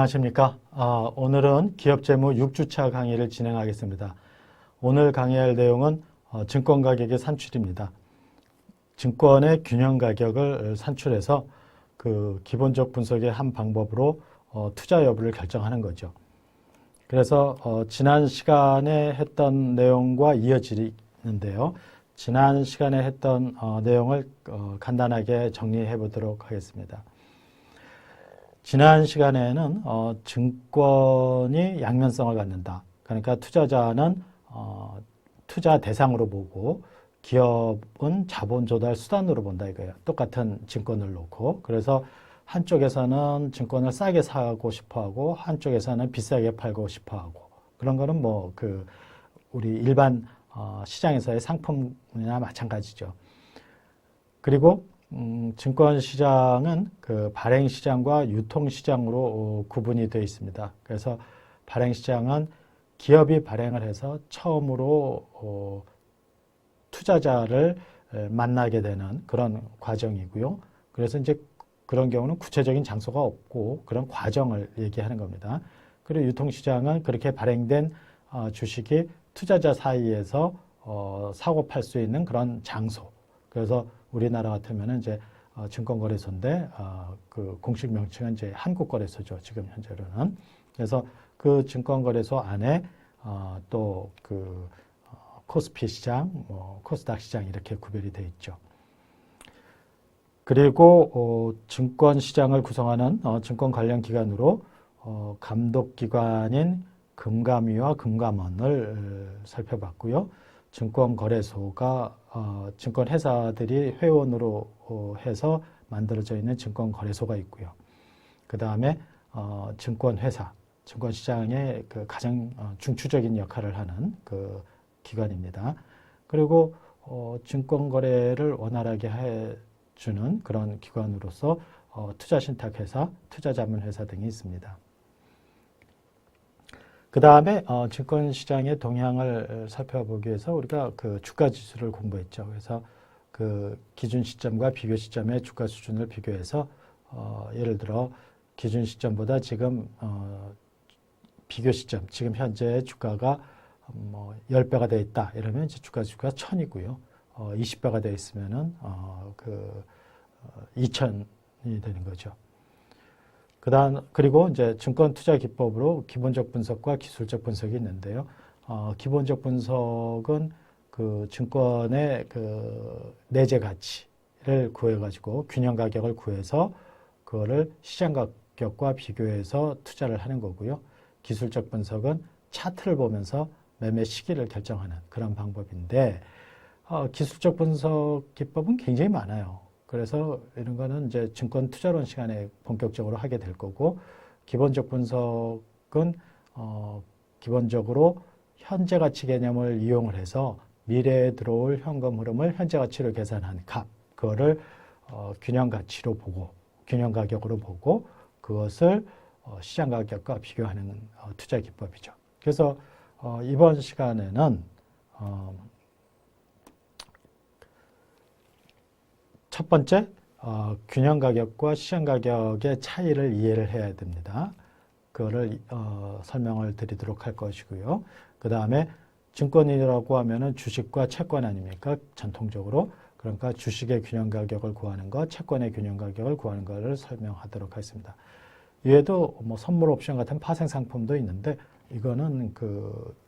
안녕하십니까? 오늘은 기업재무 6주차 강의를 진행하겠습니다. 오늘 강의할 내용은 증권 가격의 산출입니다. 증권의 균형 가격을 산출해서 그 기본적 분석의 한 방법으로 투자 여부를 결정하는 거죠. 그래서 지난 시간에 했던 내용과 이어지는데요. 지난 시간에 했던 내용을 간단하게 정리해 보도록 하겠습니다. 지난 시간에는 증권이 양면성을 갖는다. 그러니까 투자자는 투자 대상으로 보고 기업은 자본 조달 수단으로 본다 이거예요. 똑같은 증권을 놓고. 그래서 한쪽에서는 증권을 싸게 사고 싶어 하고 한쪽에서는 비싸게 팔고 싶어 하고. 그런 거는 뭐 우리 일반 시장에서의 상품이나 마찬가지죠. 그리고 증권시장은 그 발행시장과 유통시장으로 구분이 되어 있습니다. 그래서 발행시장은 기업이 발행을 해서 처음으로 투자자를 만나게 되는 그런 과정이고요. 그래서 이제 그런 경우는 구체적인 장소가 없고 그런 과정을 얘기하는 겁니다. 그리고 유통시장은 그렇게 발행된 주식이 투자자 사이에서 사고 팔 수 있는 그런 장소. 그래서 우리나라 같으면은 이제 증권거래소인데 그 공식 명칭은 이제 한국거래소죠. 지금 현재로는. 그래서 그 증권거래소 안에 또 그 코스피 시장, 코스닥 시장 이렇게 구별이 되어 있죠. 그리고 증권 시장을 구성하는 증권 관련 기관으로 감독기관인 금감위와 금감원을 살펴봤고요. 증권거래소가 증권회사들이 회원으로 해서 만들어져 있는 증권거래소가 있고요. 그 다음에 증권회사, 증권시장의 그 가장 중추적인 역할을 하는 그 기관입니다. 그리고 증권거래를 원활하게 해주는 그런 기관으로서 투자신탁회사, 투자자문회사 등이 있습니다. 그 다음에 증권시장의 동향을 살펴보기 위해서 우리가 그 주가지수를 공부했죠. 그래서 그 기준 시점과 비교 시점의 주가 수준을 비교해서 예를 들어 기준 시점보다 지금 비교 시점, 지금 현재 주가가 10배가 되어 있다. 이러면 이제 주가지수가 1000이고요. 20배가 되어 있으면은 2000이 되는 거죠. 그리고 이제 증권 투자 기법으로 기본적 분석과 기술적 분석이 있는데요. 기본적 분석은 그 증권의 그 내재 가치를 구해가지고 균형 가격을 구해서 그거를 시장 가격과 비교해서 투자를 하는 거고요. 기술적 분석은 차트를 보면서 매매 시기를 결정하는 그런 방법인데, 기술적 분석 기법은 굉장히 많아요. 그래서 이런 거는 이제 증권 투자론 시간에 본격적으로 하게 될 거고, 기본적 분석은 기본적으로 현재 가치 개념을 이용을 해서 미래에 들어올 현금 흐름을 현재 가치로 계산한 값, 그거를 균형 가치로 보고 균형 가격으로 보고 그것을 시장 가격과 비교하는 투자 기법이죠. 그래서 이번 시간에는 첫 번째, 균형 가격과 시장 가격의 차이를 이해를 해야 됩니다. 그거를 설명을 드리도록 할 것이고요. 그 다음에 증권이라고 하면은 주식과 채권 아닙니까? 전통적으로. 그러니까 주식의 균형 가격을 구하는 것, 채권의 균형 가격을 구하는 것을 설명하도록 하겠습니다. 이외에도 뭐 선물 옵션 같은 파생 상품도 있는데 이거는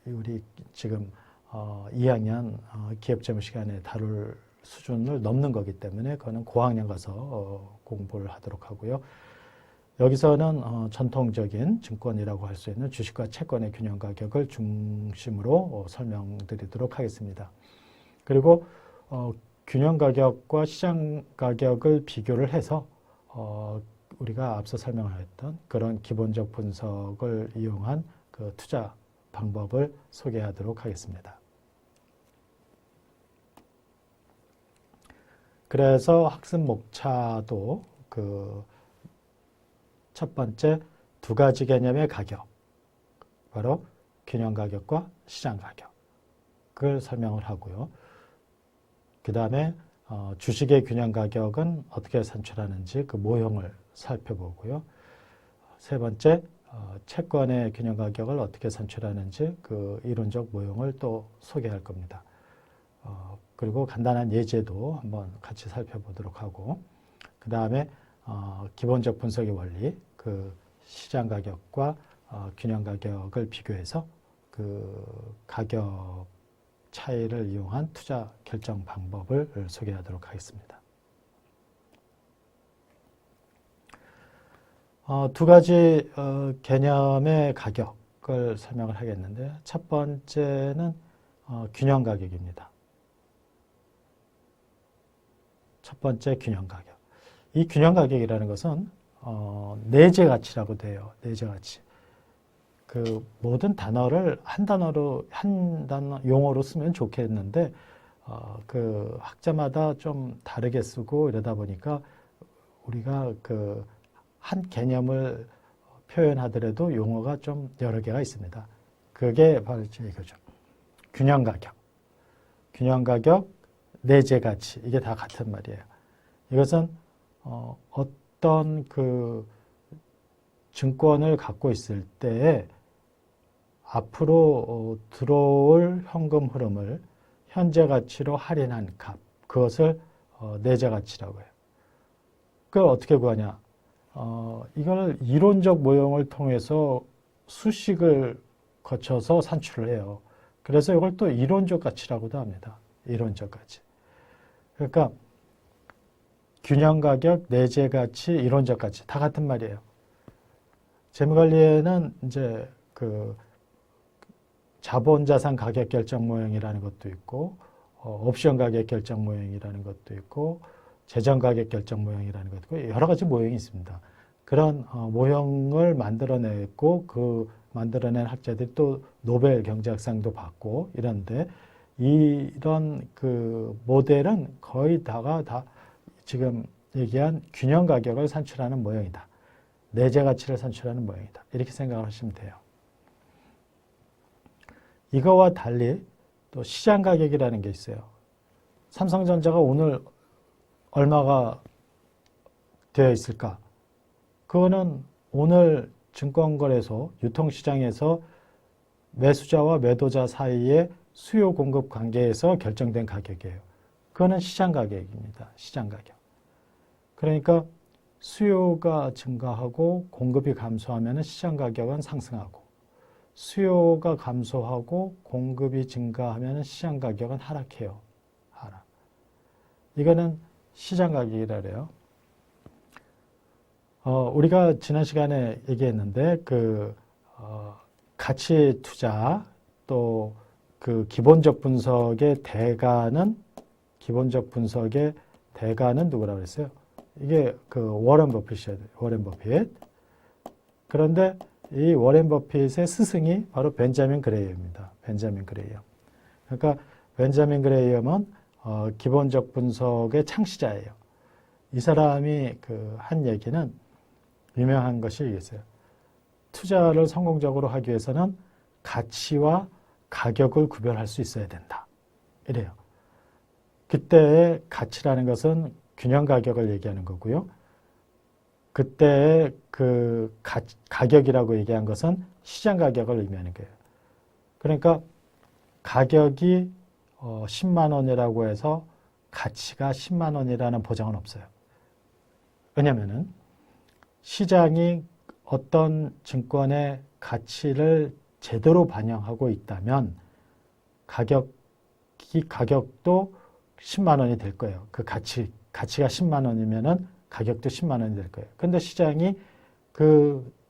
우리 지금 2학년 기업재무 시간에 다룰 수준을 넘는 거기 때문에 그거는 고학년 가서 공부를 하도록 하고요. 여기서는 전통적인 증권이라고 할 수 있는 주식과 채권의 균형 가격을 중심으로 설명드리도록 하겠습니다. 그리고 균형 가격과 시장 가격을 비교를 해서 우리가 앞서 설명하였던 그런 기본적 분석을 이용한 그 투자 방법을 소개하도록 하겠습니다. 그래서 학습 목차도 첫 번째 두 가지 개념의 가격, 바로 균형 가격과 시장 가격을 설명을 하고요. 그 다음에 주식의 균형 가격은 어떻게 산출하는지 그 모형을 살펴보고요. 세 번째, 채권의 균형 가격을 어떻게 산출하는지 그 이론적 모형을 또 소개할 겁니다. 그리고 간단한 예제도 한번 같이 살펴보도록 하고, 그 다음에 기본적 분석의 원리, 그 시장 가격과 균형 가격을 비교해서 그 가격 차이를 이용한 투자 결정 방법을 소개하도록 하겠습니다. 두 가지 개념의 가격을 설명을 하겠는데, 첫 번째는 균형 가격입니다. 첫 번째 균형 가격. 이 균형 가격이라는 것은 내재 가치라고 돼요. 내재 가치. 그 모든 단어를 한 단어 용어로 쓰면 좋겠는데 그 학자마다 좀 다르게 쓰고 이러다 보니까 우리가 그 한 개념을 표현하더라도 용어가 좀 여러 개가 있습니다. 그게 바로 이거죠. 균형 가격. 균형 가격, 내재 가치. 이게 다 같은 말이에요. 이것은 어떤 그 증권을 갖고 있을 때에 앞으로 들어올 현금 흐름을 현재 가치로 할인한 값, 그것을 내재 가치라고 해요. 그걸 어떻게 구하냐? 이걸 이론적 모형을 통해서 수식을 거쳐서 산출을 해요. 그래서 이걸 또 이론적 가치라고도 합니다. 이론적 가치. 그러니까 균형 가격, 내재 가치, 이론적 가치 다 같은 말이에요. 재무관리에는 이제 그 자본자산 가격 결정 모형이라는 것도 있고, 옵션 가격 결정 모형이라는 것도 있고, 재정 가격 결정 모형이라는 것도 있고, 여러 가지 모형이 있습니다. 그런 모형을 만들어냈고, 그 만들어낸 학자들이 또 노벨 경제학상도 받고 이런데, 이런 그 모델은 거의 다가 다 지금 얘기한 균형 가격을 산출하는 모형이다. 내재 가치를 산출하는 모형이다. 이렇게 생각을 하시면 돼요. 이거와 달리 또 시장 가격이라는 게 있어요. 삼성전자가 오늘 얼마가 되어 있을까? 그거는 오늘 증권거래소, 유통시장에서 매수자와 매도자 사이의 수요 공급 관계에서 결정된 가격이에요. 그거는 시장 가격입니다. 시장 가격. 그러니까 수요가 증가하고 공급이 감소하면 시장 가격은 상승하고, 수요가 감소하고 공급이 증가하면 시장 가격은 하락해요. 하락. 이거는 시장 가격이라 그래요. 우리가 지난 시간에 얘기했는데 가치 투자 또 그 기본적 분석의 대가는 누구라고 그랬어요? 이게 그 워렌 버핏이에요. 워렌 버핏. 그런데 이 워렌 버핏의 스승이 바로 벤자민 그레이엄입니다. 벤자민 그레이엄. 그러니까 벤자민 그레이엄은 기본적 분석의 창시자예요. 이 사람이 한 얘기는 유명한 것이 있어요. 투자를 성공적으로 하기 위해서는 가치와 가격을 구별할 수 있어야 된다. 이래요. 그때의 가치라는 것은 균형 가격을 얘기하는 거고요. 그때의 그 가격이라고 얘기한 것은 시장 가격을 의미하는 거예요. 그러니까 가격이 10만 원이라고 해서 가치가 10만 원이라는 보장은 없어요. 왜냐면은 시장이 어떤 증권의 가치를 제대로 반영하고 있다면 가격도 10만 원이 될 거예요. 그 가치가 10만 원이면은 가격도 10만 원이 될 거예요. 근데 시장이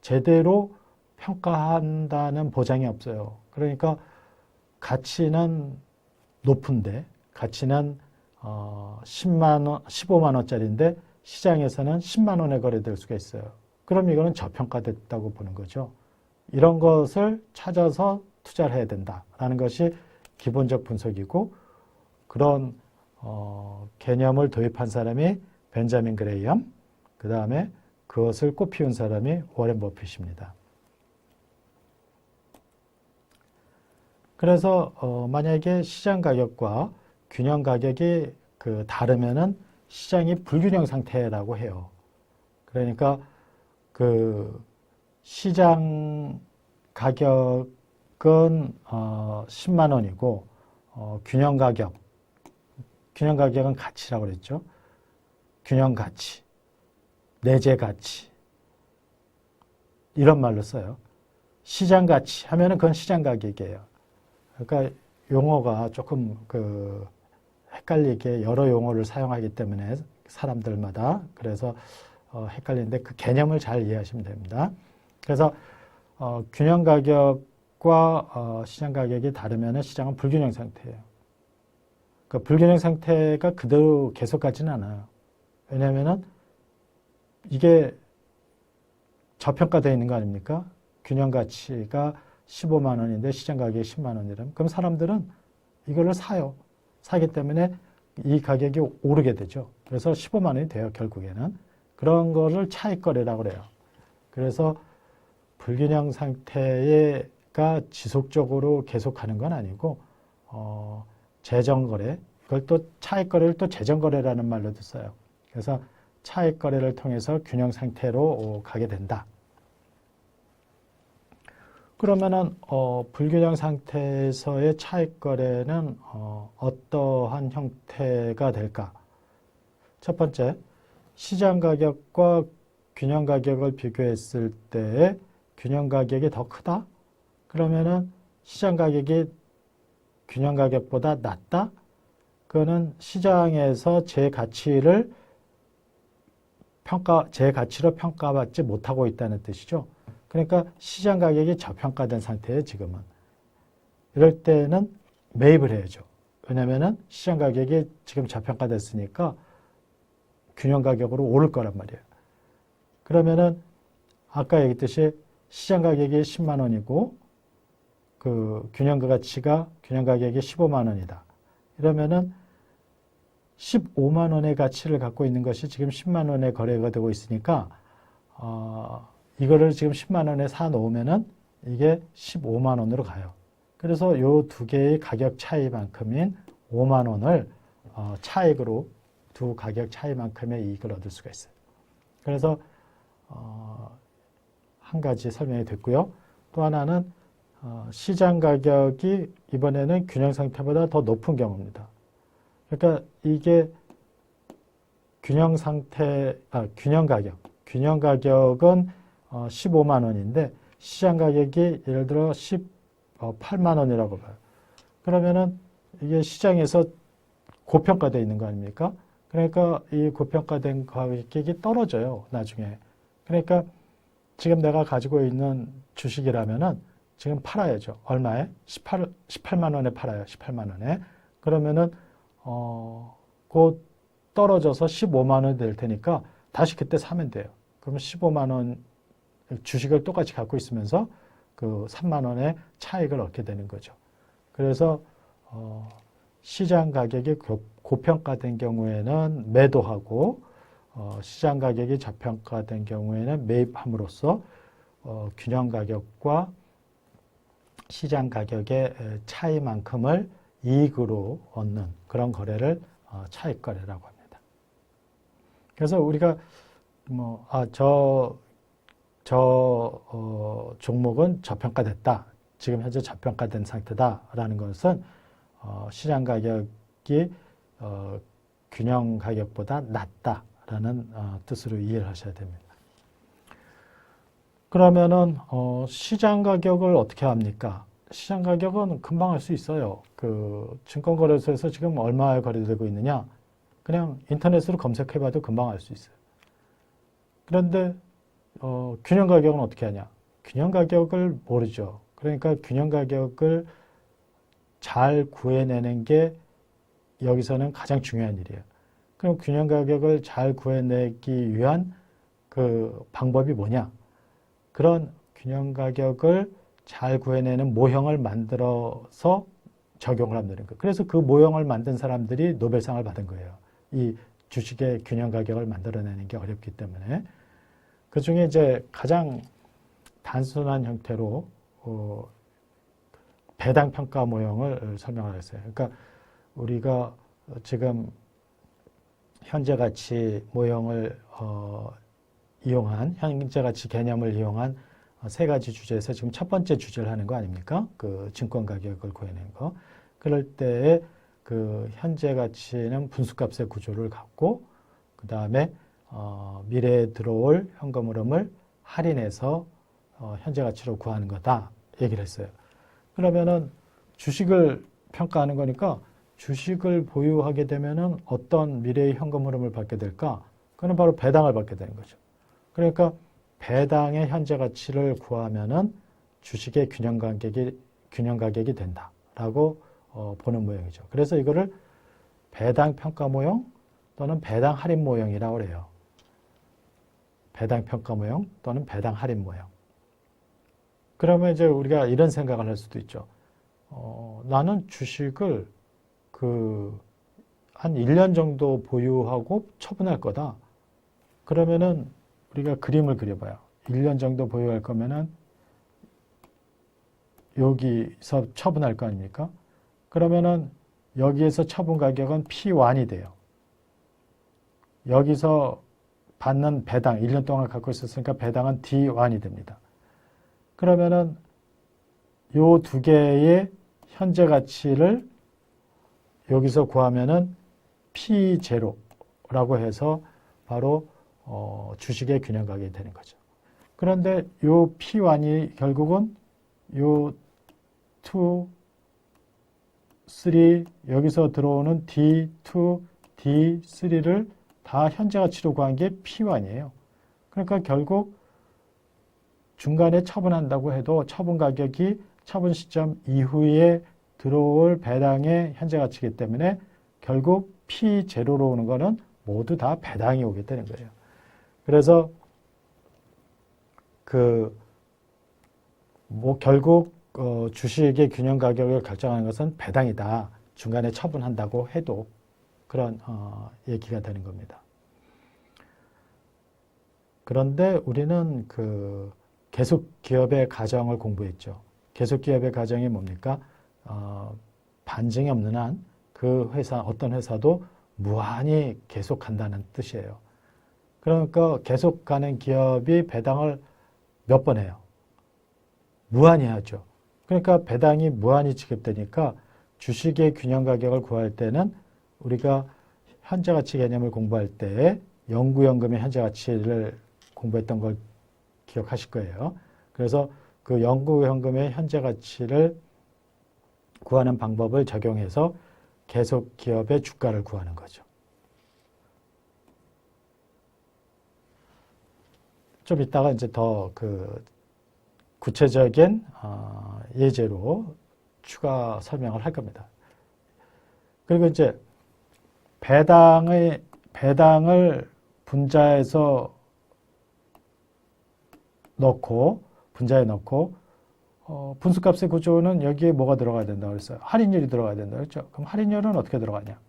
제대로 평가한다는 보장이 없어요. 그러니까 가치는 높은데, 가치는 10만 원, 15만 원짜리인데 시장에서는 10만 원에 거래될 수가 있어요. 그럼 이거는 저평가됐다고 보는 거죠. 이런 것을 찾아서 투자를 해야 된다라는 것이 기본적 분석이고, 그런 개념을 도입한 사람이 벤자민 그레이엄, 그 다음에 그것을 꽃피운 사람이 워렌 버핏입니다. 그래서 만약에 시장 가격과 균형 가격이 다르면은 시장이 불균형 상태라고 해요. 그러니까 시장 가격은 10만 원이고 균형 가격은 가치라고 그랬죠. 균형 가치, 내재 가치 이런 말로 써요. 시장 가치 하면은 그건 시장 가격이에요. 그러니까 용어가 조금 헷갈리게 여러 용어를 사용하기 때문에 사람들마다 그래서 헷갈리는데 그 개념을 잘 이해하시면 됩니다. 그래서 균형 가격과 시장 가격이 다르면 시장은 불균형 상태예요. 그 불균형 상태가 그대로 계속 가지는 않아요. 왜냐하면 이게 저평가되어 있는 거 아닙니까? 균형 가치가 15만 원인데 시장 가격이 10만 원이라면 그럼 사람들은 이거를 사요. 사기 때문에 이 가격이 오르게 되죠. 그래서 15만 원이 돼요. 결국에는. 그런 거를 차익거래라고 그래요. 그래서 불균형 상태가 지속적으로 계속하는 건 아니고 재정거래, 그걸 또 차익거래를 또 재정거래라는 말로도 써요. 그래서 차익거래를 통해서 균형 상태로 가게 된다. 그러면은 불균형 상태에서의 차익거래는 어떠한 형태가 될까? 첫 번째, 시장 가격과 균형 가격을 비교했을 때 균형 가격이 더 크다? 그러면은 시장 가격이 균형 가격보다 낮다? 그거는 시장에서 제 가치로 평가받지 못하고 있다는 뜻이죠. 그러니까 시장 가격이 저평가된 상태예요, 지금은. 이럴 때는 매입을 해야죠. 왜냐면은 시장 가격이 지금 저평가됐으니까 균형 가격으로 오를 거란 말이에요. 그러면은 아까 얘기했듯이 시장 가격이 10만 원이고 그 균형 가격이 15만 원이다. 이러면은 15만 원의 가치를 갖고 있는 것이 지금 10만 원에 거래가 되고 있으니까 이거를 지금 10만 원에 사 놓으면은 이게 15만 원으로 가요. 그래서 요 두 개의 가격 차이만큼인 5만 원을 차익으로 두 가격 차이만큼의 이익을 얻을 수가 있어요. 그래서 한 가지 설명이 됐고요. 또 하나는 시장 가격이 이번에는 균형 상태보다 더 높은 경우입니다. 그러니까 이게 균형 가격은 15만 원인데 시장 가격이 예를 들어 18만 원이라고 봐요. 그러면은 이게 시장에서 고평가되어 있는 거 아닙니까? 그러니까 이 고평가된 가격이 떨어져요, 나중에. 그러니까 지금 내가 가지고 있는 주식이라면은 지금 팔아야죠. 얼마에? 18만 원에 팔아요. 18만 원에. 그러면은 곧 떨어져서 15만 원 될 테니까 다시 그때 사면 돼요. 그러면 15만 원 주식을 똑같이 갖고 있으면서 그 3만 원의 차익을 얻게 되는 거죠. 그래서 시장 가격이 고평가된 경우에는 매도하고 시장 가격이 저평가된 경우에는 매입함으로써 균형 가격과 시장 가격의 차이만큼을 이익으로 얻는 그런 거래를 차익거래라고 합니다. 그래서 우리가 종목은 저평가됐다. 지금 현재 저평가된 상태다라는 것은 시장 가격이 균형 가격보다 낮다라는 뜻으로 이해를 하셔야 됩니다. 그러면은 시장 가격을 어떻게 합니까? 시장 가격은 금방 알 수 있어요. 그 증권거래소에서 지금 얼마에 거래되고 있느냐? 그냥 인터넷으로 검색해봐도 금방 알 수 있어요. 그런데 균형 가격은 어떻게 하냐? 균형 가격을 모르죠. 그러니까 균형 가격을 잘 구해내는 게 여기서는 가장 중요한 일이에요. 그럼 균형 가격을 잘 구해내기 위한 그 방법이 뭐냐? 그런 균형 가격을 잘 구해내는 모형을 만들어서 적용을 하면 되는 거예요. 그래서 그 모형을 만든 사람들이 노벨상을 받은 거예요. 이 주식의 균형 가격을 만들어내는 게 어렵기 때문에. 그 중에 이제 가장 단순한 형태로 배당평가 모형을 설명하겠어요. 그러니까 우리가 지금 현재 가치 모형을 이용한, 현재 가치 개념을 이용한 세 가지 주제에서 지금 첫 번째 주제를 하는 거 아닙니까? 그 증권 가격을 구해낸 거. 그럴 때에 그 현재 가치는 분수값의 구조를 갖고 그 다음에 미래에 들어올 현금 흐름을 할인해서 현재 가치로 구하는 거다 얘기를 했어요. 그러면은 주식을 평가하는 거니까 주식을 보유하게 되면은 어떤 미래의 현금 흐름을 받게 될까? 그는 바로 배당을 받게 되는 거죠. 그러니까 배당의 현재 가치를 구하면은 주식의 균형 가격이 된다라고 보는 모형이죠. 그래서 이거를 배당 평가 모형 또는 배당 할인 모형이라고 그래요. 배당 평가 모형 또는 배당 할인 모형. 그러면 이제 우리가 이런 생각을 할 수도 있죠. 나는 주식을 한 1년 정도 보유하고 처분할 거다. 그러면은 우리가 그림을 그려봐요. 1년 정도 보유할 거면은 여기서 처분할 거 아닙니까? 그러면은 여기에서 처분 가격은 P1이 돼요. 여기서 받는 배당, 1년 동안 갖고 있었으니까 배당은 D1이 됩니다. 그러면은 요 두 개의 현재 가치를 여기서 구하면은 P0라고 해서 바로 주식의 균형 가격이 되는 거죠. 그런데 요 P1이 결국은 요 2, 3 여기서 들어오는 D2, D3를 다 현재 가치로 구한 게 P1이에요. 그러니까 결국 중간에 처분한다고 해도 처분 가격이 처분 시점 이후에 들어올 배당의 현재 가치이기 때문에 결국 P0로 오는 거는 모두 다 배당이 오게 되는 거예요. 그래서 결국 주식의 균형 가격을 결정하는 것은 배당이다. 중간에 처분한다고 해도 그런 얘기가 되는 겁니다. 그런데 우리는 계속 기업의 가정을 공부했죠. 계속 기업의 가정이 뭡니까? 반증이 없는 한 그 회사, 어떤 회사도 무한히 계속 간다는 뜻이에요. 그러니까 계속 가는 기업이 배당을 몇 번 해요? 무한히 하죠. 그러니까 배당이 무한히 지급되니까 주식의 균형 가격을 구할 때는 우리가 현재 가치 개념을 공부할 때 영구연금의 현재 가치를 공부했던 걸 기억하실 거예요. 그래서 그 영구연금의 현재 가치를 구하는 방법을 적용해서 계속 기업의 주가를 구하는 거죠. 좀 이따가 이제 더 구체적인 예제로 추가 설명을 할 겁니다. 그리고 이제 배당을 분자에 넣고 분수값의 구조는 여기에 뭐가 들어가야 된다고 그랬어요? 할인율이 들어가야 된다고 그랬죠? 그럼 할인율은 어떻게 들어가냐?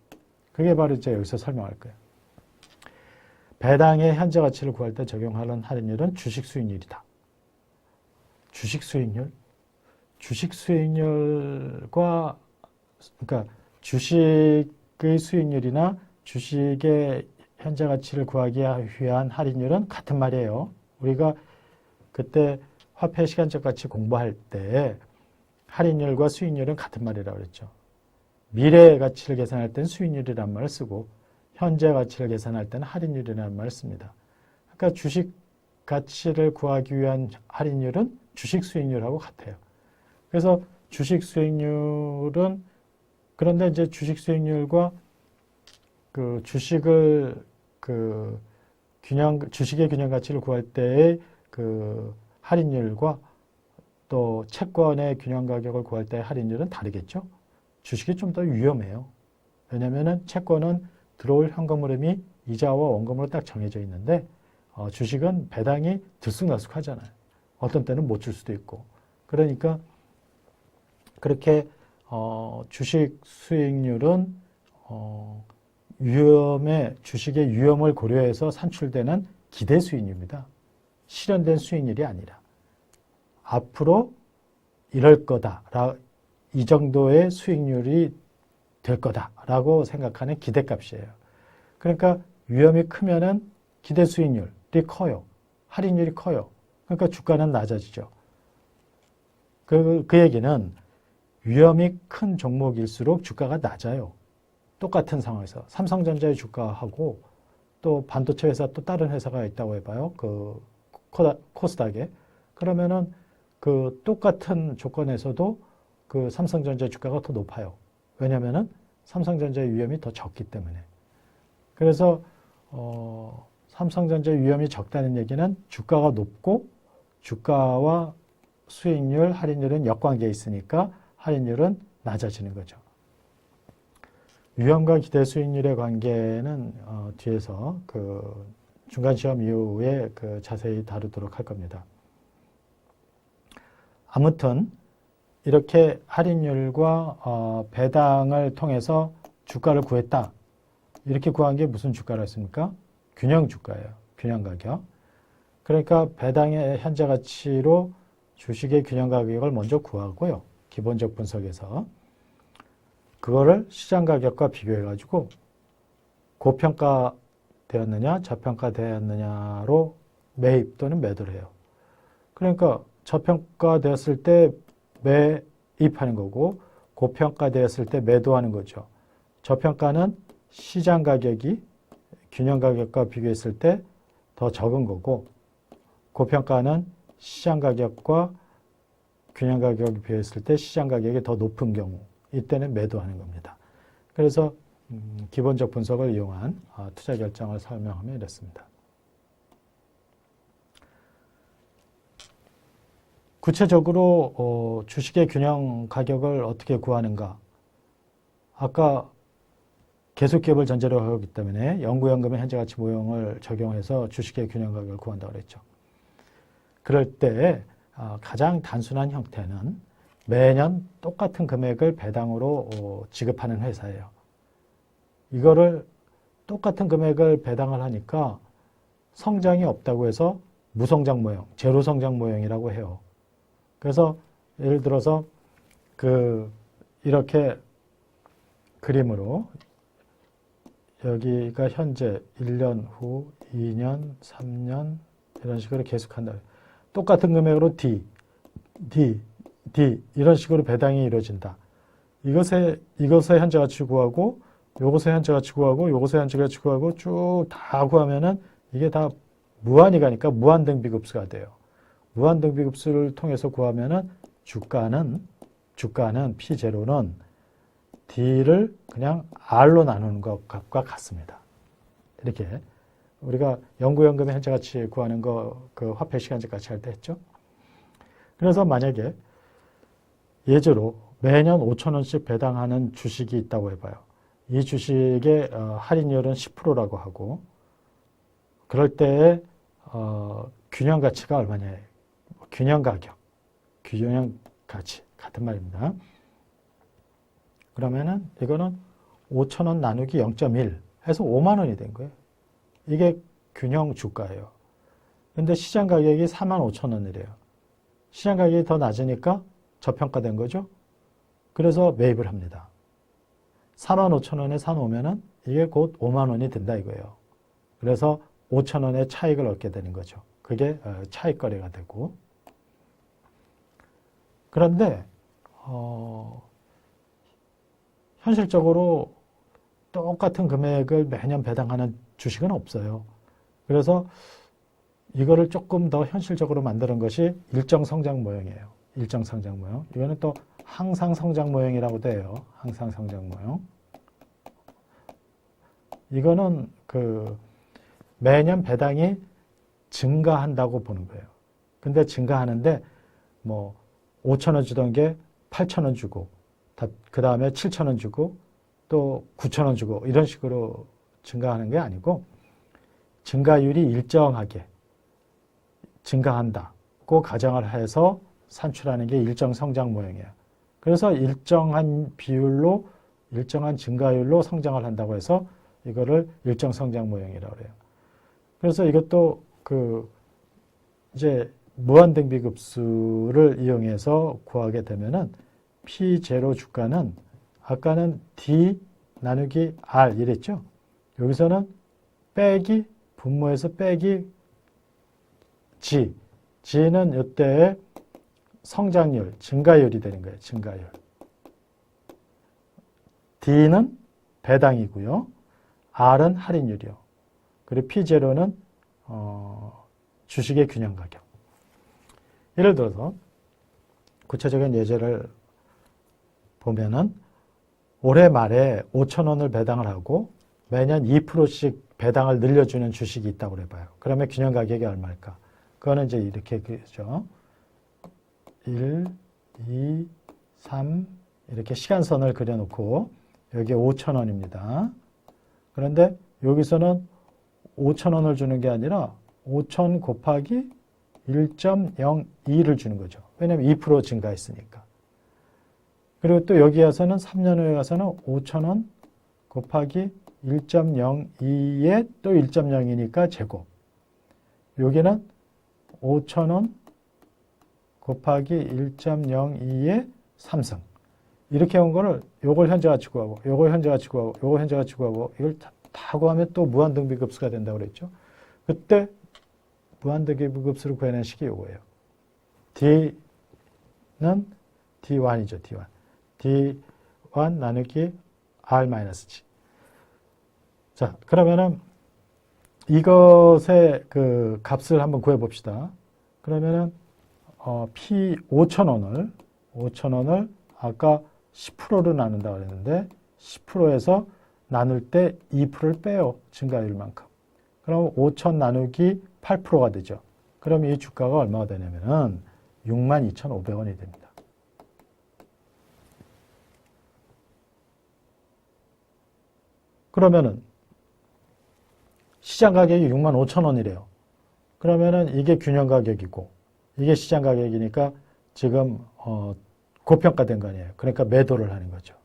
그게 바로 이제 여기서 설명할 거예요. 배당의 현재 가치를 구할 때 적용하는 할인율은 주식 수익률이다. 주식 수익률? 주식 수익률과, 그러니까 주식의 수익률이나 주식의 현재 가치를 구하기 위한 할인율은 같은 말이에요. 우리가 그때 화폐 시간적 가치 공부할 때 할인율과 수익률은 같은 말이라고 그랬죠. 미래 가치를 계산할 때는 수익률이라는 말을 쓰고 현재 가치를 계산할 때는 할인율이라는 말을 씁니다. 그러니까 주식 가치를 구하기 위한 할인율은 주식 수익률하고 같아요. 그래서 주식 수익률은 그런데 이제 주식 수익률과 주식의 균형 가치를 구할 때의 할인율과 또 채권의 균형 가격을 구할 때의 할인율은 다르겠죠. 주식이 좀 더 위험해요. 왜냐하면 채권은 들어올 현금 흐름이 이자와 원금으로 딱 정해져 있는데 주식은 배당이 들쑥날쑥하잖아요. 어떤 때는 못 줄 수도 있고. 그러니까 그렇게 주식 수익률은 주식의 위험을 고려해서 산출되는 기대 수익률입니다. 실현된 수익률이 아니라 앞으로 이럴 거다, 이 정도의 수익률이 될 거다라고 생각하는 기대값이에요. 그러니까 위험이 크면은 기대 수익률이 커요. 할인율이 커요. 그러니까 주가는 낮아지죠. 그 얘기는 위험이 큰 종목일수록 주가가 낮아요. 똑같은 상황에서. 삼성전자의 주가하고 또 반도체 회사 또 다른 회사가 있다고 해봐요. 그 코스닥에. 그러면은 그 똑같은 조건에서도 그 삼성전자 주가가 더 높아요. 왜냐면은 삼성전자의 위험이 더 적기 때문에. 그래서 삼성전자의 위험이 적다는 얘기는 주가가 높고 주가와 수익률, 할인율은 역관계에 있으니까 할인율은 낮아지는 거죠. 위험과 기대 수익률의 관계는 뒤에서 그 중간시험 이후에 그 자세히 다루도록 할 겁니다. 아무튼 이렇게 할인율과 배당을 통해서 주가를 구했다. 이렇게 구한 게 무슨 주가라 했습니까? 균형 주가예요. 균형 가격. 그러니까 배당의 현재 가치로 주식의 균형 가격을 먼저 구하고요. 기본적 분석에서. 그거를 시장 가격과 비교해 가지고 고평가되었느냐 저평가되었느냐로 매입 또는 매도를 해요. 그러니까 저평가되었을 때 매입하는 거고 고평가되었을 때 매도하는 거죠. 저평가는 시장 가격이 균형 가격과 비교했을 때 더 적은 거고 고평가는 시장 가격과 균형 가격에 비했을 때 시장 가격이 더 높은 경우 이때는 매도하는 겁니다. 그래서 기본적 분석을 이용한 투자 결정을 설명하면 이렇습니다. 구체적으로 주식의 균형 가격을 어떻게 구하는가? 아까 계속기업을 전제로 하기 때문에 영구연금의 현재가치 모형을 적용해서 주식의 균형 가격을 구한다고 그랬죠. 그럴 때 가장 단순한 형태는 매년 똑같은 금액을 배당으로 지급하는 회사예요. 이거를 똑같은 금액을 배당을 하니까 성장이 없다고 해서 무성장 모형, 제로 성장 모형이라고 해요. 그래서 예를 들어서 이렇게 그림으로 여기가 현재 1년 후, 2년, 3년 이런 식으로 계속한다. 똑같은 금액으로 D 이런 식으로 배당이 이루어진다. 이것의 현재 가치 구하고 요것의 현재 가치 구하고 요것의 현재 가치 구하고 쭉 다 구하면은 이게 다 무한히 가니까 무한등비급수가 돼요. 무한등비급수를 통해서 구하면은 주가는 P0는 D를 그냥 R로 나누는 것과 같습니다. 이렇게 우리가 영구연금의 현재 가치 구하는 거 그 화폐 시간제 가치 할 때 했죠. 그래서 만약에 예제로 매년 5,000원씩 배당하는 주식이 있다고 해봐요. 이 주식의 할인율은 10%라고 하고 그럴 때의 균형 가치가 얼마냐? 균형 가격, 균형 가치 같은 말입니다. 그러면은 이거는 5,000원 나누기 0.1 해서 5만 원이 된 거예요. 이게 균형 주가예요. 근데 시장 가격이 45,000원이래요. 시장 가격이 더 낮으니까 저평가된 거죠. 그래서 매입을 합니다. 45,000원에 사놓으면은 이게 곧 5만 원이 된다 이거예요. 그래서 5,000원의 차익을 얻게 되는 거죠. 그게 차익거래가 되고. 그런데 현실적으로 똑같은 금액을 매년 배당하는 주식은 없어요. 그래서 이거를 조금 더 현실적으로 만드는 것이 일정 성장 모형이에요. 일정 성장 모형. 이거는 또 항상 성장 모형이라고도 해요. 항상 성장 모형. 이거는 매년 배당이 증가한다고 보는 거예요. 근데 증가하는데 뭐 5,000원 주던 게 8,000원 주고 그 다음에 7,000원 주고 또 9,000원 주고 이런 식으로 증가하는 게 아니고 증가율이 일정하게 증가한다고 가정을 해서 산출하는 게 일정 성장 모형이에요. 그래서 일정한 비율로 일정한 증가율로 성장을 한다고 해서 이거를 일정 성장 모형이라고 해요. 그래서 이것도 이제 무한등비급수를 이용해서 구하게 되면은 P0 주가는 아까는 D 나누기 R 이랬죠. 여기서는 빼기 분모에서 빼기 G G는 이때 성장률, 증가율이 되는 거예요. 증가율. D는 배당이고요. R은 할인율이요. 그리고 P0는 주식의 균형 가격. 예를 들어서 구체적인 예제를 보면은 올해 말에 5,000원을 배당을 하고 매년 2%씩 배당을 늘려주는 주식이 있다고 해봐요. 그러면 균형 가격이 얼마일까? 그거는 이제 이렇게 그죠. 1, 2, 3 이렇게 시간선을 그려놓고 여기 5,000원입니다. 그런데 여기서는 5,000원을 주는 게 아니라 5,000 곱하기 1.02를 주는 거죠. 왜냐하면 2% 증가했으니까. 그리고 또 여기에서는 3년 후에 가서는 5,000원 곱하기 1.02에 또 1.0이니까 제곱. 여기는 5,000원 곱하기 1.02에 3승. 이렇게 온 거를 요걸 현재 가치구하고 요걸 현재 가치구하고 요걸 현재 가치구하고 이걸 다 구하면 또 무한등비급수가 된다고 그랬죠. 그때 무한등비급수를 구해낸 식이 요거예요. D는 D1이죠. D1. D1 나누기 R-G. 자, 그러면은 이것의 그 값을 한번 구해 봅시다. 그러면은 P 5,000원을 아까 10%로 나눈다고 그랬는데 10%에서 나눌 때 2%를 빼요. 증가율만큼. 그럼 5,000 나누기 8%가 되죠. 그럼 이 주가가 얼마가 되냐면은 62,500원이 됩니다. 그러면은 시장 가격이 65,000원이래요. 그러면은 이게 균형 가격이고 이게 시장 가격이니까 지금 고평가된 거 아니에요. 그러니까 매도를 하는 거죠.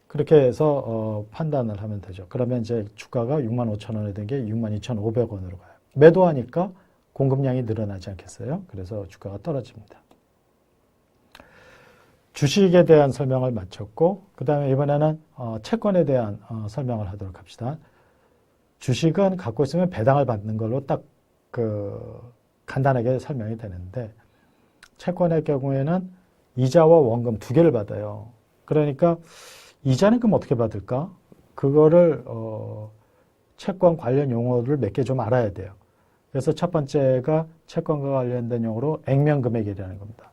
그렇게 해서 판단을 하면 되죠. 그러면 이제 주가가 65,000원이 된 게 62,500원으로 가요. 매도하니까 공급량이 늘어나지 않겠어요? 그래서 주가가 떨어집니다. 주식에 대한 설명을 마쳤고 그 다음에 이번에는 채권에 대한 설명을 하도록 합시다. 주식은 갖고 있으면 배당을 받는 걸로 딱 간단하게 설명이 되는데 채권의 경우에는 이자와 원금 두 개를 받아요. 그러니까 이자는 그럼 어떻게 받을까? 그거를 채권 관련 용어를 몇 개 좀 알아야 돼요. 그래서 첫 번째가 채권과 관련된 용어로 액면금액이라는 겁니다.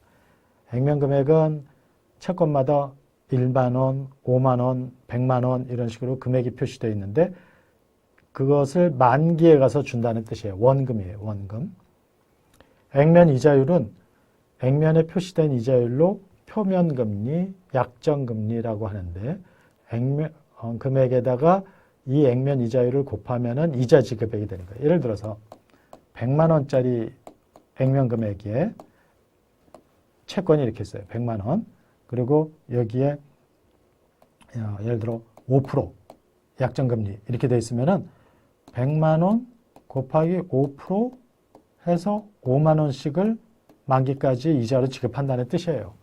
액면금액은 채권마다 1만 원, 5만 원, 100만 원 이런 식으로 금액이 표시되어 있는데 그것을 만기에 가서 준다는 뜻이에요. 원금이에요. 원금. 액면 이자율은 액면에 표시된 이자율로 표면금리, 약정금리라고 하는데 액면 금액에다가 이 액면 이자율을 곱하면은 이자 지급액이 되는 거예요. 예를 들어서 100만 원짜리 액면 금액에 채권이 이렇게 있어요. 100만 원. 그리고 여기에 예를 들어 5% 약정금리 이렇게 돼 있으면은 100만 원 곱하기 5% 해서 5만 원씩을 만기까지 이자로 지급한다는 뜻이에요.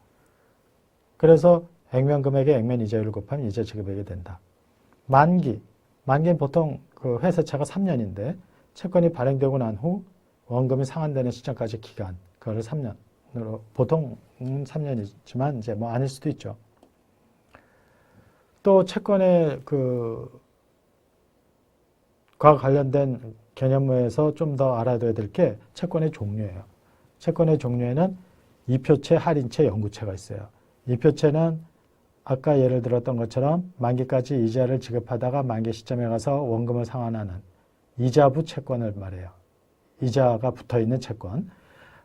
그래서 액면 금액에 액면 이자율을 곱하면 이자 지급액이 된다. 만기는 보통 그 회사차가 3년인데 채권이 발행되고 난 후 원금이 상환되는 시점까지 기간, 그거를 3년으로 보통은 3년이지만 이제 뭐 아닐 수도 있죠. 또 채권의 과 관련된 개념에서 좀 더 알아둬야 될 게 채권의 종류예요. 채권의 종류에는 이표채, 할인채, 영구채가 있어요. 이표채는 아까 예를 들었던 것처럼 만기까지 이자를 지급하다가 만기 시점에 가서 원금을 상환하는 이자부 채권을 말해요. 이자가 붙어있는 채권.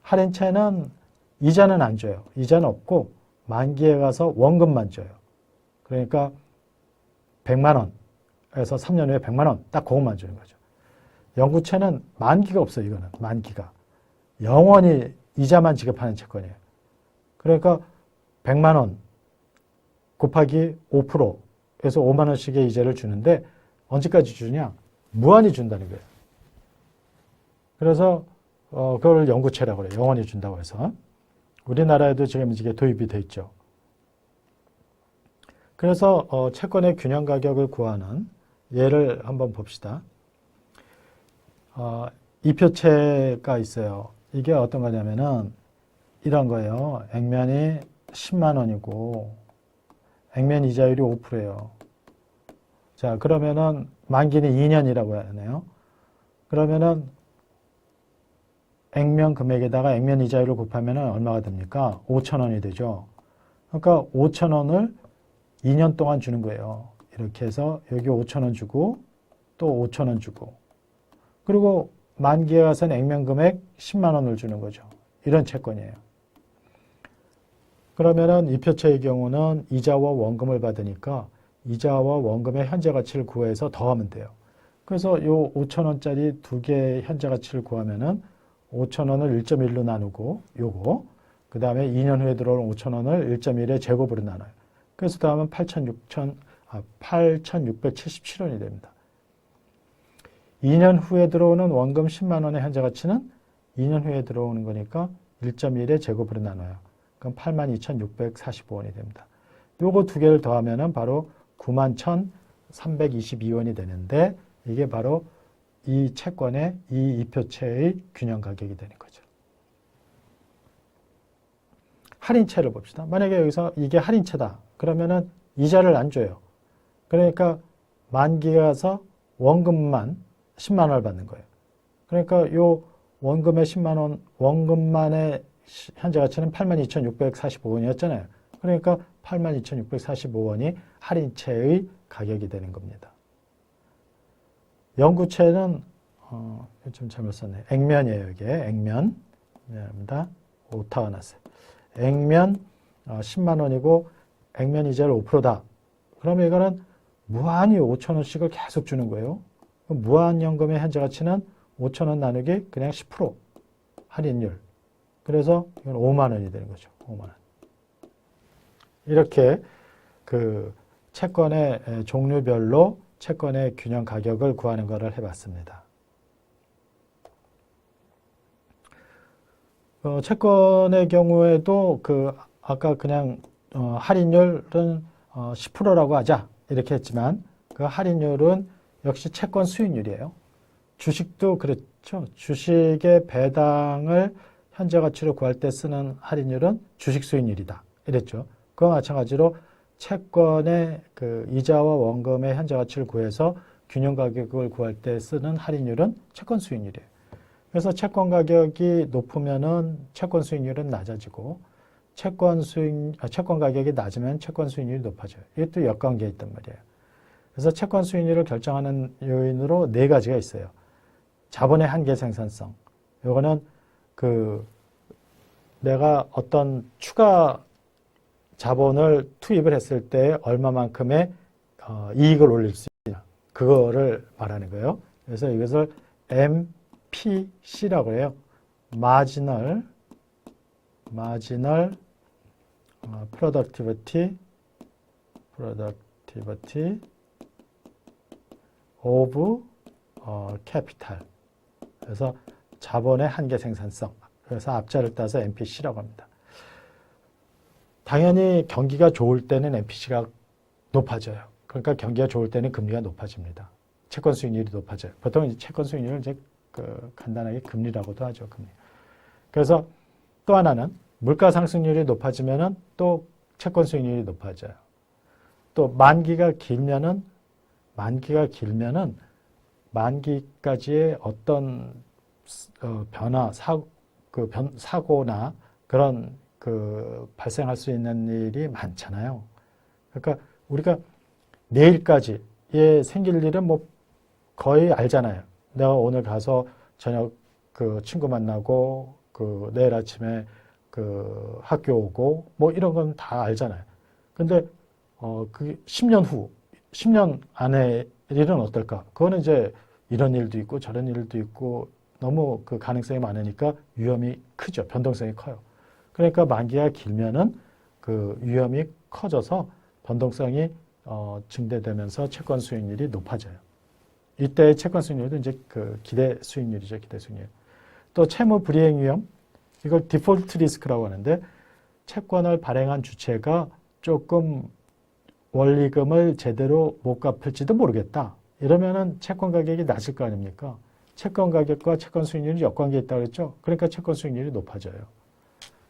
할인채는 이자는 안 줘요. 이자는 없고 만기에 가서 원금만 줘요. 그러니까 100만 원에서 3년 후에 100만 원 딱 그것만 주는 거죠. 영구채는 만기가 없어요. 이거는 만기가. 영원히 이자만 지급하는 채권이에요. 그러니까 100만 원 곱하기 5%에서 5만 원씩의 이자를 주는데 언제까지 주냐? 무한히 준다는 거예요. 그래서 그걸 영구채라고 그래요. 영원히 준다고 해서. 우리나라에도 지금 이게 도입이 돼 있죠. 그래서 채권의 균형 가격을 구하는 예를 한번 봅시다. 이표채가 있어요. 이게 어떤 거냐면은 이런 거예요. 액면이 10만 원이고 액면 이자율이 5%예요. 자, 그러면은 만기는 2년이라고 하네요. 그러면은 액면 금액에다가 액면 이자율을 곱하면은 얼마가 됩니까? 5천 원이 되죠. 그러니까 5천 원을 2년 동안 주는 거예요. 이렇게 해서 여기 5천 원 주고 또 5천 원 주고 그리고 만기에 가서는 액면 금액 10만 원을 주는 거죠. 이런 채권이에요. 그러면은 이표채의 경우는 이자와 원금을 받으니까 이자와 원금의 현재 가치를 구해서 더하면 돼요. 그래서 요 5천 원짜리 두 개의 현재 가치를 구하면은 5천 원을 1.1로 나누고 요거 그 다음에 2년 후에 들어오는 5천 원을 1.1의 제곱으로 나눠요. 그래서 다음은 8,677원이 됩니다. 2년 후에 들어오는 원금 10만 원의 현재 가치는 2년 후에 들어오는 거니까 1.1의 제곱으로 나눠요. 그럼 82,645원이 됩니다. 요거 두 개를 더하면은 바로 91,322원이 되는데 이게 바로 이 채권의 이 이표채의 균형 가격이 되는 거죠. 할인채를 봅시다. 만약에 여기서 이게 할인채다. 그러면은 이자를 안 줘요. 그러니까 만기가 가서 원금만 10만 원을 받는 거예요. 그러니까 요 원금의 10만 원, 원금만의 현재 가치는 82,645원이었잖아요. 그러니까 82,645원이 할인채의 가격이 되는 겁니다. 영구채는 좀 잘못 썼네. 액면이에요. 이게 액면. 미안합니다. 오타가 났어요. 액면 10만 원이고 액면 이자를 5%다. 그러면 이거는 무한히 5천 원씩을 계속 주는 거예요. 무한연금의 현재 가치는 5천 원 나누기 그냥 10% 할인율. 그래서 이건 5만 원이 되는 거죠. 5만 원. 이렇게 그 채권의 종류별로 채권의 균형 가격을 구하는 것을 해봤습니다. 채권의 경우에도 그 아까 그냥 할인율은 10%라고 하자 이렇게 했지만 그 할인율은 역시 채권 수익률이에요. 주식도 그렇죠. 주식의 배당을 현재 가치로 구할 때 쓰는 할인율은 주식 수익률이다. 이랬죠. 그와 마찬가지로 채권의 그 이자와 원금의 현재 가치를 구해서 균형 가격을 구할 때 쓰는 할인율은 채권 수익률이에요. 그래서 채권 가격이 높으면은 채권 수익률은 낮아지고 채권 가격이 낮으면 채권 수익률이 높아져요. 이게 또 역관계에 있단 말이에요. 그래서 채권 수익률을 결정하는 요인으로 네 가지가 있어요. 자본의 한계 생산성. 요거는 그 내가 어떤 추가 자본을 투입을 했을 때 얼마만큼의 이익을 올릴 수 있냐. 그거를 말하는 거예요. 그래서 이것을 MPC라고 해요. Marginal Productivity of Capital. 그래서 자본의 한계 생산성. 그래서 앞자를 따서 MPC라고 합니다. 당연히 경기가 좋을 때는 MPC가 높아져요. 그러니까 경기가 좋을 때는 금리가 높아집니다. 채권 수익률이 높아져요. 보통 이제 채권 수익률을 이제 간단하게 금리라고도 하죠. 금리. 그래서 또 하나는 물가 상승률이 높아지면은 또 채권 수익률이 높아져요. 또 만기가 길면은 만기까지의 어떤 변화, 사고나 그런 발생할 수 있는 일이 많잖아요. 그러니까 우리가 내일까지에 생길 일은 뭐 거의 알잖아요. 내가 오늘 가서 저녁 친구 만나고 내일 아침에 학교 오고 뭐 이런 건 다 알잖아요. 근데 그 10년 안에 일은 어떨까? 그거는 이제 이런 일도 있고 저런 일도 있고 너무 그 가능성이 많으니까 위험이 크죠. 변동성이 커요. 그러니까 만기가 길면은 그 위험이 커져서 변동성이 증대되면서 채권 수익률이 높아져요. 이때 채권 수익률도 이제 그 기대 수익률이죠. 기대 수익률. 또 채무 불이행 위험, 이걸 디폴트 리스크라고 하는데 채권을 발행한 주체가 조금 원리금을 제대로 못 갚을지도 모르겠다. 이러면은 채권 가격이 낮을 거 아닙니까? 채권 가격과 채권 수익률이 역관계에 있다고 그랬죠. 그러니까 채권 수익률이 높아져요.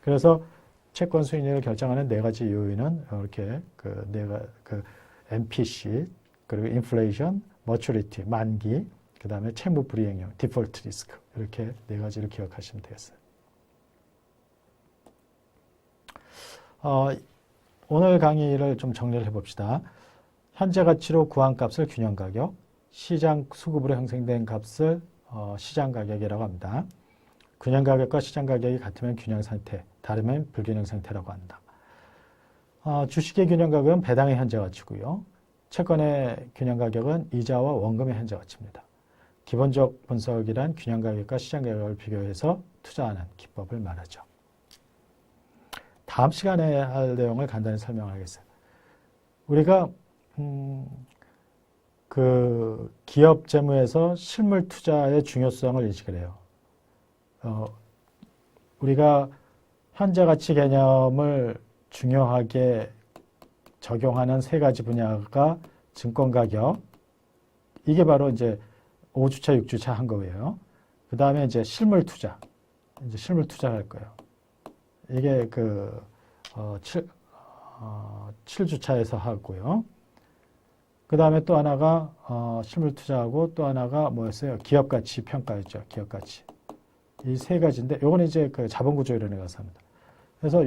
그래서 채권 수익률을 결정하는 네 가지 요인은 이렇게 그 MPC, 그리고 인플레이션, 머추리티, 만기, 그 다음에 채무 불이행률, 디폴트 리스크, 이렇게 네 가지를 기억하시면 되겠어요. 오늘 강의를 좀 정리를 해봅시다. 현재 가치로 구한 값을 균형 가격, 시장 수급으로 형성된 값을 시장 가격이라고 합니다. 균형 가격과 시장 가격이 같으면 균형 상태, 다르면 불균형 상태라고 한다. 주식의 균형 가격은 배당의 현재 가치고요. 채권의 균형 가격은 이자와 원금의 현재 가치입니다. 기본적 분석이란 균형 가격과 시장 가격을 비교해서 투자하는 기법을 말하죠. 다음 시간에 할 내용을 간단히 설명하겠습니다. 우리가 그 기업 재무에서 실물 투자의 중요성을 인식을 해요. 우리가 현재 가치 개념을 중요하게 적용하는 세 가지 분야가 증권 가격, 이게 바로 이제 5주차, 6주차 한 거예요. 그 다음에 이제 실물 투자, 이제 실물 투자를 할 거예요. 이게 7주차에서 하고요. 그 다음에 또 하나가 실물 투자하고 또 하나가 뭐였어요? 기업 가치 평가였죠. 기업 가치. 이 세 가지인데 요거는 이제 그 자본구조 이론에 가서 합니다. 그래서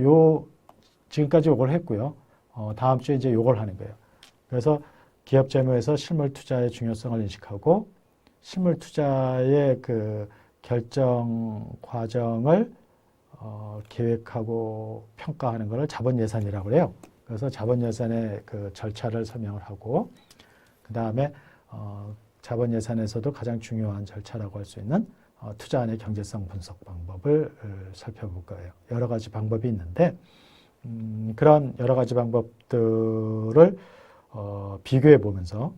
지금까지 요걸 했고요. 다음 주에 이제 요걸 하는 거예요. 그래서 기업 재무에서 실물 투자의 중요성을 인식하고 실물 투자의 그 결정 과정을 계획하고 평가하는 것을 자본 예산이라고 해요. 그래서 자본 예산의 그 절차를 설명을 하고 그 다음에 자본 예산에서도 가장 중요한 절차라고 할 수 있는 투자안의 경제성 분석 방법을 살펴볼 거예요. 여러 가지 방법이 있는데 그런 여러 가지 방법들을 비교해 보면서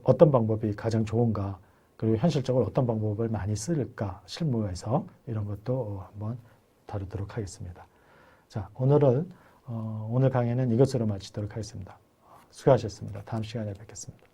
어떤 방법이 가장 좋은가, 그리고 현실적으로 어떤 방법을 많이 쓸까, 실무에서 이런 것도 한번 다루도록 하겠습니다. 자, 오늘 강의는 이것으로 마치도록 하겠습니다. 수고하셨습니다. 다음 시간에 뵙겠습니다.